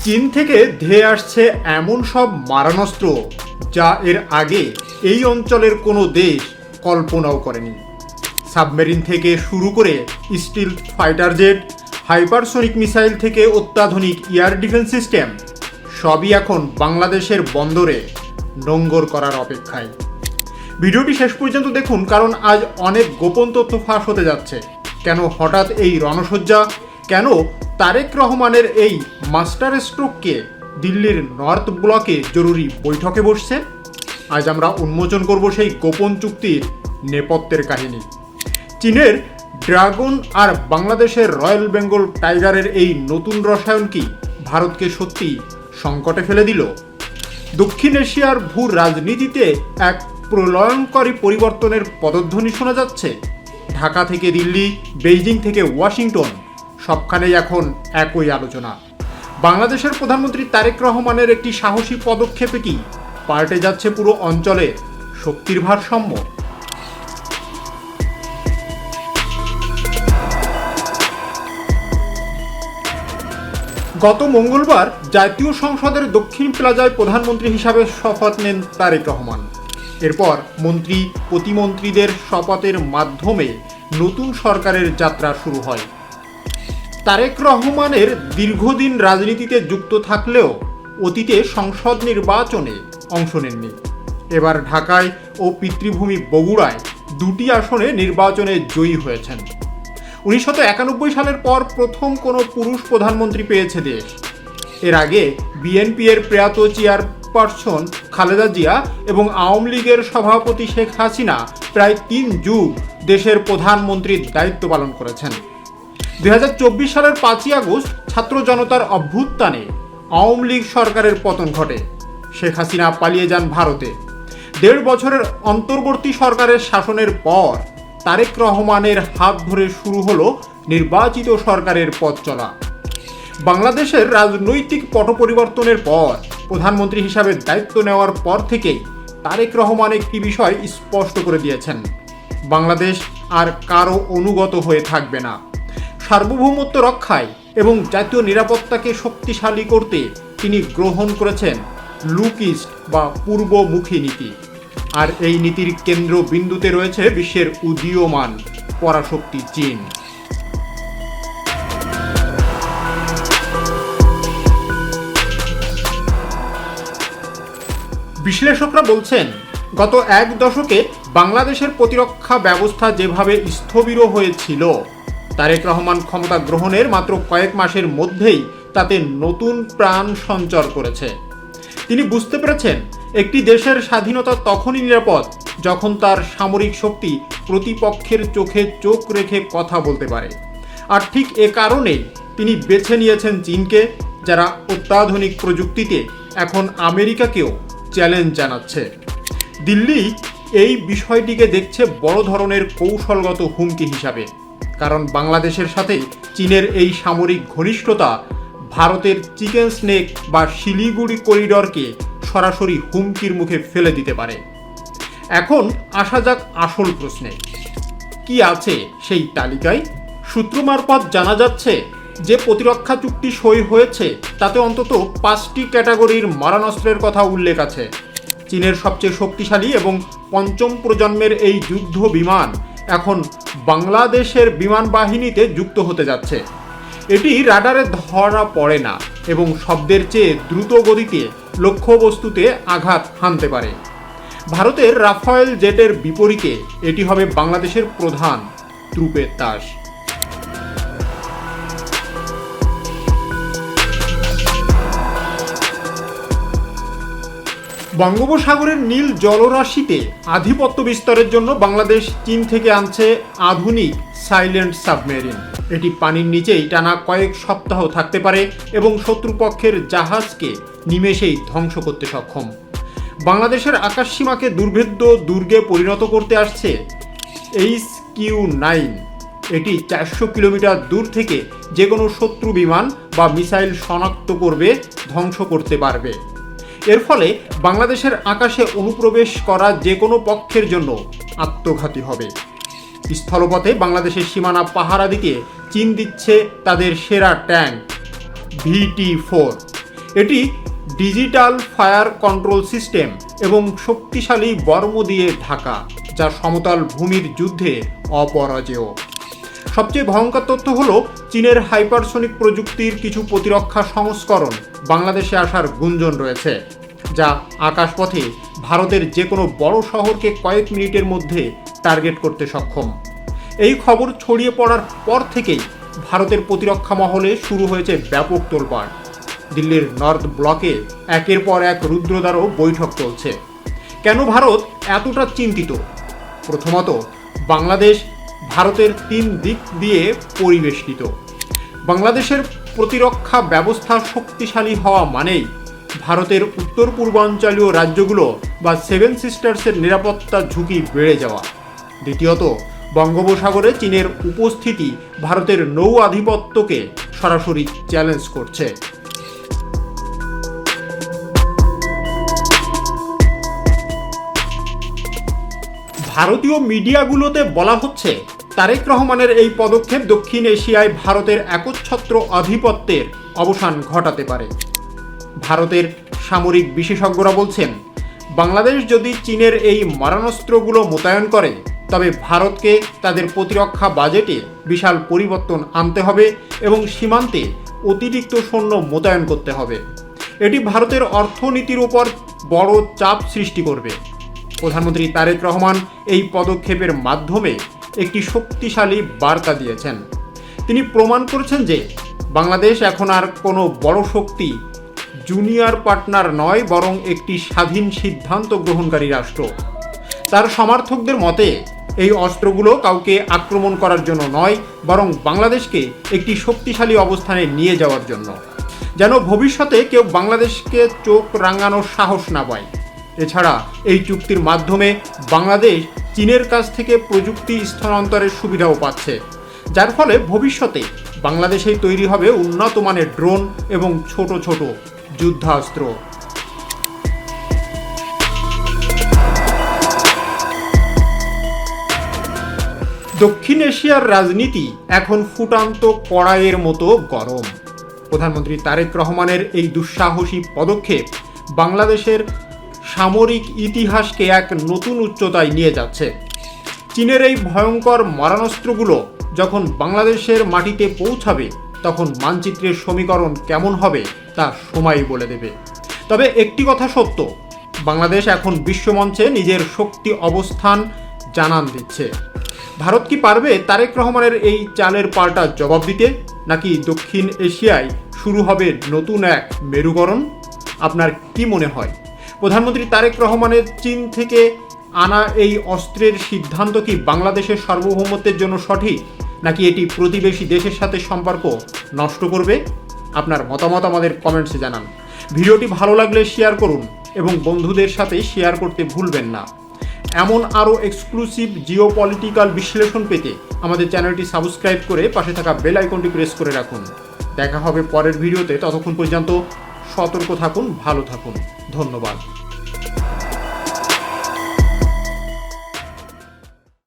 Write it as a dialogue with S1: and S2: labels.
S1: চীন থেকে ধেয়ে আসছে এমন সব মারণাস্ত্র যা এর আগে এই অঞ্চলের কোনো দেশ কল্পনাও করেনি। সাবমেরিন থেকে শুরু করে still fighter jet, hypersonic missile থেকে অত্যাধুনিক এয়ার ডিফেন্স সিস্টেম সবই এখন বাংলাদেশের বন্দরে নোঙ্গর করার অপেক্ষায়। ভিডিওটি শেষ পর্যন্ত দেখুন, কারণ আজ অনেক গোপন তথ্য ফাঁস হতে যাচ্ছে। কেন হঠাৎ এই রণসজ্জা, কেন তারেক রহমানের এই মাস্টার স্ট্রোককে দিল্লির নর্থ ব্লকে জরুরি বৈঠকে বসছে, আজ আমরা উন্মোচন করব সেই গোপন চুক্তির নেপথ্যের কাহিনী। চীনের ড্রাগন আর বাংলাদেশের রয়্যাল বেঙ্গল টাইগারের এই নতুন রসায়ন কি ভারতকে সত্যি সংকটে ফেলে দিল? দক্ষিণ এশিয়ার ভূ রাজনীতিতে এক প্রলয়ঙ্করী পরিবর্তনের পদধ্বনি শোনা যাচ্ছে। ঢাকা থেকে দিল্লি, বেইজিং থেকে ওয়াশিংটন, সবখানেই এখন একই আলোচনা। বাংলাদেশের প্রধানমন্ত্রী তারেক রহমানের একটি সাহসী পদক্ষেপে কি পাল্টে যাচ্ছে পুরো অঞ্চলে শক্তির ভারসাম্য? গত মঙ্গলবার জাতীয় সংসদের দক্ষিণ প্লাজায় প্রধানমন্ত্রী হিসাবে শপথ নেন তারেক রহমান। এরপর মন্ত্রী প্রতিমন্ত্রীদের শপথের মাধ্যমে নতুন সরকারের যাত্রা শুরু হয়। তারেক রহমানের দীর্ঘদিন রাজনীতিতে যুক্ত থাকলেও অতীতে সংসদ নির্বাচনে অংশ নেননি। এবার ঢাকায় ও পিতৃভূমি বগুড়ায় দুটি আসনে নির্বাচনে জয়ী হয়েছেন। 1991 সালের পর প্রথম কোনো পুরুষ প্রধানমন্ত্রী পেয়েছে দেশ। এর আগে বিএনপি এর প্রয়াত চেয়ারপারসন খালেদা জিয়া এবং আওয়ামী লীগের সভাপতি শেখ হাসিনা প্রায় 3 যুগ দেশের প্রধানমন্ত্রীর দায়িত্ব পালন করেছেন। 2024 সালের 5ই আগস্ট ছাত্র জনতার অভ্যুত্থানে আওয়ামী লীগ সরকারের পতন ঘটে। শেখ হাসিনা পালিয়ে যান ভারতে। 1.5 বছরের অন্তর্বর্তী সরকারের শাসনের পর তারেক রহমানের হাত ধরে শুরু হলো নির্বাচিত সরকারের পথ চলা। বাংলাদেশের রাজনৈতিক পট পরিবর্তনের পর প্রধানমন্ত্রী হিসাবে দায়িত্ব নেওয়ার পর থেকেই তারেক রহমান একটি বিষয় স্পষ্ট করে দিয়েছেন: বাংলাদেশ আর কারো অনুগত হয়ে থাকবে না। সার্বভৌমত্ব রক্ষায় এবং জাতীয় নিরাপত্তাকে শক্তিশালী করতে তিনি গ্রহণ করেছেন লুক ইস্ট বা পূর্বমুখী নীতি। আর এই নীতির কেন্দ্রবিন্দুতে রয়েছে বিশ্বের উদীয়মান পরাশক্তি চীন। বিশ্লেষকরা বলছেন, গত 1 দশকে বাংলাদেশের প্রতিরক্ষা ব্যবস্থা যেভাবে স্থবির হয়েছিল, তারেক রহমান ক্ষমতা গ্রহণের মাত্র কয়েক মাসের মধ্যেই তাতে নতুন প্রাণ সঞ্চার করেছে। তিনি বুঝতে পেরেছেন একটি দেশের স্বাধীনতা তখনই নিরাপদ যখন তার সামরিক শক্তি প্রতিপক্ষের চোখে চোখ রেখে কথা বলতে পারে। আর ঠিক এ কারণেই তিনি বেছে নিয়েছেন চীনকে, যারা অত্যাধুনিক প্রযুক্তিতে এখন আমেরিকাকেও চ্যালেঞ্জ জানাচ্ছে। দিল্লি এই বিষয়টিকে দেখছে বড় ধরনের কৌশলগত হুমকি হিসাবে, কারণ বাংলাদেশের সাথে চীনের এই সামরিক ঘনিষ্ঠতা ভারতের চিকেন স্নেক বা শিলিগুড়ি করিডরকে সরাসরি হুমকির মুখে ফেলে দিতে পারে। এখন আসা যাক আসল প্রশ্নে, কি আছে সেই তালিকায়? সূত্র মারফত জানা যাচ্ছে যে প্রতিরক্ষা চুক্তি সই হয়েছে তাতে অন্তত 5টি ক্যাটাগরির মারণাস্ত্রের কথা উল্লেখ আছে। চীনের সবচেয়ে শক্তিশালী এবং 5ম প্রজন্মের এই যুদ্ধ বিমান এখন বাংলাদেশের বিমান বাহিনীতে যুক্ত হতে যাচ্ছে। এটি রাডারে ধরা পড়ে না এবং শব্দের চেয়ে দ্রুত গতিতে লক্ষ্যবস্তুতে আঘাত হানতে পারে। ভারতের রাফায়েল জেটের বিপরীতে এটি হবে বাংলাদেশের প্রধান ট্রুপের তাস। বঙ্গোপসাগরের নীল জলরাশিতে আধিপত্য বিস্তারের জন্য বাংলাদেশ চীন থেকে আনছে আধুনিক সাইলেন্ট সাবমেরিন। এটি পানির নিচেই টানা কয়েক সপ্তাহ থাকতে পারে এবং শত্রুপক্ষের জাহাজকে নিমেষেই ধ্বংস করতে সক্ষম। বাংলাদেশের আকাশসীমাকে দুর্ভেদ্য দুর্গে পরিণত করতে আসছে HQ-9। এটি 400 কিলোমিটার দূর থেকে যে কোনো শত্রু বিমান বা মিসাইল শনাক্ত করবে, ধ্বংস করতে পারবে। এর ফলে বাংলাদেশের আকাশে অনুপ্রবেশ করা যে কোনো পক্ষের জন্য আত্মঘাতী হবে। স্থলপথে বাংলাদেশের সীমানা পাহারা দিতে চীন দিচ্ছে তাদের সেরা ট্যাঙ্ক VT-4। এটি ডিজিটাল ফায়ার কন্ট্রোল সিস্টেম এবং শক্তিশালী বর্ম দিয়ে ঢাকা, যা সমতল ভূমির যুদ্ধে অপরাজেয়। সবচেয়ে ভয়ঙ্কর তথ্য হলো চীনের হাইপারসোনিক প্রযুক্তির কিছু প্রতিরক্ষা সংস্করণ বাংলাদেশে আসার গুঞ্জন রয়েছে, যা আকাশপথে ভারতের যে কোনো বড় শহরকে কয়েক মিনিটের মধ্যে টার্গেট করতে সক্ষম। এই খবর ছড়িয়ে পড়ার পর থেকেই ভারতের প্রতিরক্ষা মহলে শুরু হয়েছে ব্যাপক তোলপাড়। দিল্লির নর্থ ব্লকে একের পর এক রুদ্রদ্বারও বৈঠক চলছে। কেন ভারত এতটা চিন্তিত? প্রথমত, বাংলাদেশ ভারতের 3 দিক দিয়ে পরিবেষ্টিত। বাংলাদেশের প্রতিরক্ষা ব্যবস্থা শক্তিশালী হওয়া মানেই ভারতের উত্তর পূর্বাঞ্চলীয় রাজ্যগুলো বা 7 সিস্টার্সের নিরাপত্তা ঝুঁকি বেড়ে যাওয়া। দ্বিতীয়ত, বঙ্গোপসাগরে চীনের উপস্থিতি ভারতের নৌ আধিপত্যকে সরাসরি চ্যালেঞ্জ করছে। ভারতীয় মিডিয়াগুলোতে বলা হচ্ছে তারেক রহমানের এই পদক্ষেপ দক্ষিণ এশিয়ায় ভারতের একচ্ছত্র আধিপত্যের অবসান ঘটাতে পারে। ভারতের সামরিক বিশেষজ্ঞরা বলছেন, বাংলাদেশ যদি চীনের এই মারণাস্ত্রগুলো মোতায়েন করে তবে ভারতকে তাদের প্রতিরক্ষা বাজেটে বিশাল পরিবর্তন আনতে হবে এবং সীমান্তে অতিরিক্ত সৈন্য মোতায়েন করতে হবে। এটি ভারতের অর্থনীতির উপর বড় চাপ সৃষ্টি করবে। প্রধানমন্ত্রী তারেক রহমান এই পদক্ষেপের মাধ্যমে একটি শক্তিশালী বার্তা দিয়েছেন। তিনি প্রমাণ করেছেন যে বাংলাদেশ এখন আর কোনো বড় শক্তি জুনিয়র পার্টনার নয়, বরং একটি স্বাধীন সিদ্ধান্ত গ্রহণকারী রাষ্ট্র। তার সমর্থকদের মতে এই অস্ত্রগুলো কাউকে আক্রমণ করার জন্য নয়, বরং বাংলাদেশকে একটি শক্তিশালী অবস্থানে নিয়ে যাওয়ার জন্য, যেন ভবিষ্যতে কেউ বাংলাদেশকে চোখ রাঙানোর সাহস না পায়। এছাড়া এই চুক্তির মাধ্যমে বাংলাদেশ চীনের কাছ থেকে প্রযুক্তি স্থানান্তরের সুবিধাও পাচ্ছে, যার ফলে ভবিষ্যতে বাংলাদেশেই তৈরি হবে উন্নত মানের ড্রোন এবং ছোট ছোট যুদ্ধাস্ত্র। দক্ষিণ এশিয়ার রাজনীতি এখন ফুটান্ত কড়াইয়ের মতো গরম। প্রধানমন্ত্রী তারেক রহমানের এই দুঃসাহসী পদক্ষেপ বাংলাদেশের সামরিক ইতিহাসকে এক নতুন উচ্চতায় নিয়ে যাচ্ছে। চীনের এই ভয়ঙ্কর মারণাস্ত্রগুলো যখন বাংলাদেশের মাটিতে পৌঁছাবে তখন মানচিত্রের সমীকরণ কেমন হবে তা সময়ই বলে দেবে। তবে একটি কথা সত্য, বাংলাদেশ এখন বিশ্বমঞ্চে নিজের শক্তি অবস্থান জানান দিচ্ছে। ভারত কি পারবে তারেক রহমানের এই চালের পাল্টা জবাব দিতে, নাকি দক্ষিণ এশিয়ায় শুরু হবে নতুন এক মেরুকরণ? আপনার কি মনে হয়? প্রধানমন্ত্রী তারেক রহমানের চীন থেকে আনা এই অস্ত্রের সিদ্ধান্ত কি বাংলাদেশের সার্বভৌমত্বের জন্য সঠিক, নাকি এটি প্রতিবেশী দেশের সাথে সম্পর্ক নষ্ট করবে? আপনার মতামত আমাদের কমেন্টসে জানান। ভিডিওটি ভালো লাগলে শেয়ার করুন এবং বন্ধুদের সাথে শেয়ার করতে ভুলবেন না। এমন আরও এক্সক্লুসিভ জিওপলিটিক্যাল বিশ্লেষণ পেতে আমাদের চ্যানেলটি সাবস্ক্রাইব করে পাশে থাকা বেল আইকনটি প্রেস করে রাখুন। দেখা হবে পরের ভিডিওতে। ততক্ষণ পর্যন্ত সতর্ক থাকুন, ভালো থাকুন। ধন্যবাদ।